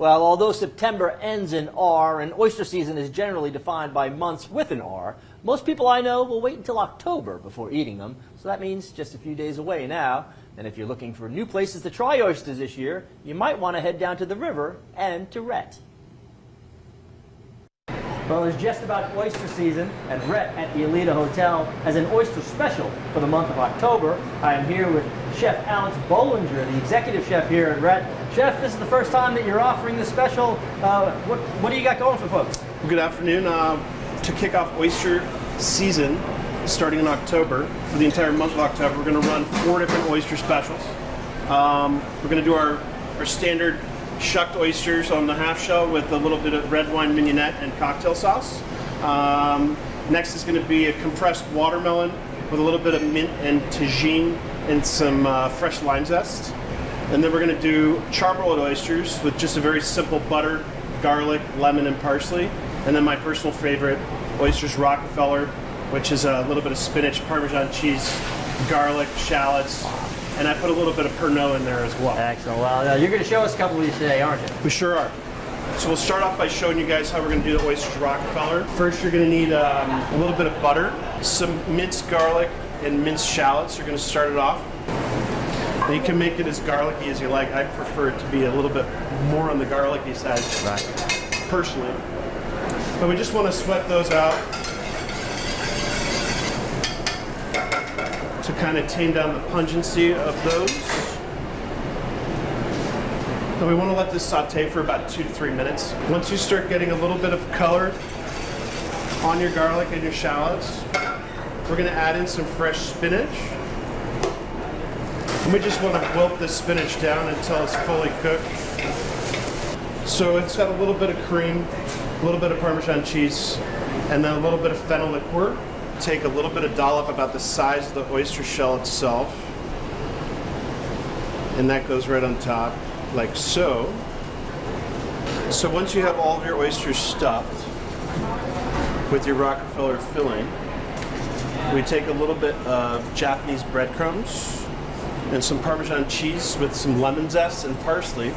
Well, although September ends in R and oyster season is generally defined by months with an R, most people I know will wait until October before eating them, so that means just a few days away now. And if you're looking for new places to try oysters this year, you might want to head down to the river and to Rhett. Well, it's just about oyster season, and Rhett at the Alita Hotel has an oyster special for the month of October. I am here with Chef Alex Bollinger, the executive chef here at Rhett. Chef, this is the first time that you're offering this special. What do you got going for folks? Well, good afternoon. To kick off oyster season, starting in October, for the entire month of October, we're going to run 4 different oyster specials. We're going to do our standard shucked oysters on the half shell with a little bit of red wine mignonette and cocktail sauce. Next is going to be a compressed watermelon with a little bit of mint and tagine and some fresh lime zest. And then we're going to do charbroiled oysters with just a very simple butter, garlic, lemon, and parsley. And then my personal favorite, Oysters Rockefeller, which is a little bit of spinach, Parmesan cheese, garlic, shallots, and I put a little bit of Pernod in there as well. Excellent. Well, you're going to show us a couple of these today, aren't you? We sure are. So we'll start off by showing you guys how we're going to do the Oysters Rockefeller. First, you're going to need a little bit of butter, some minced garlic, and minced shallots. You're going to start it off. And you can make it as garlicky as you like. I prefer it to be a little bit more on the garlicky side, personally. But we just want to sweat those out to kind of tame down the pungency of those. And we want to let this saute for about 2 to 3 minutes. Once you start getting a little bit of color on your garlic and your shallots, we're going to add in some fresh spinach. And we just want to wilt this spinach down until it's fully cooked. So it's got a little bit of cream, a little bit of Parmesan cheese, and then a little bit of fennel liqueur. Take a little bit of dollop about the size of the oyster shell itself, and that goes right on top, like so. So once you have all of your oysters stuffed with your Rockefeller filling, we take a little bit of Japanese breadcrumbs and some Parmesan cheese with some lemon zest and parsley.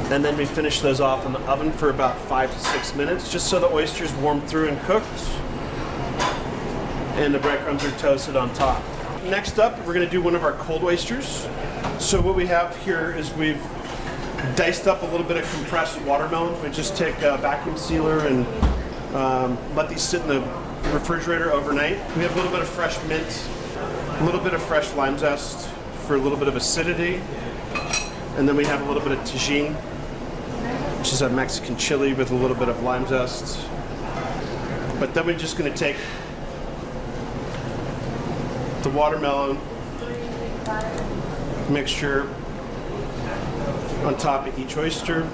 And then we finish those off in the oven for about 5 to 6 minutes, just so the oysters warm through and cooked, and the breadcrumbs are toasted on top. Next up, we're going to do one of our cold oysters. So what we have here is we've diced up a little bit of compressed watermelon. We just take a vacuum sealer and let these sit in the refrigerator overnight. We have a little bit of fresh mint, a little bit of fresh lime zest for a little bit of acidity, and then we have a little bit of tagine, which is a Mexican chili with a little bit of lime zest. But then we're just going to take the watermelon mixture on top of each oyster.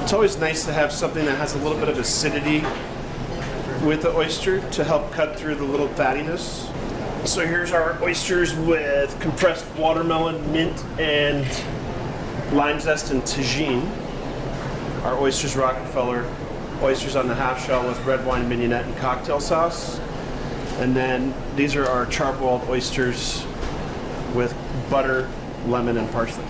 It's always nice to have something that has a little bit of acidity with the oyster to help cut through the little fattiness. So here's our oysters with compressed watermelon, mint, and lime zest and tagine. Our Oysters Rockefeller, oysters on the half shell with red wine mignonette and cocktail sauce. And then these are our charbroiled oysters with butter, lemon, and parsley.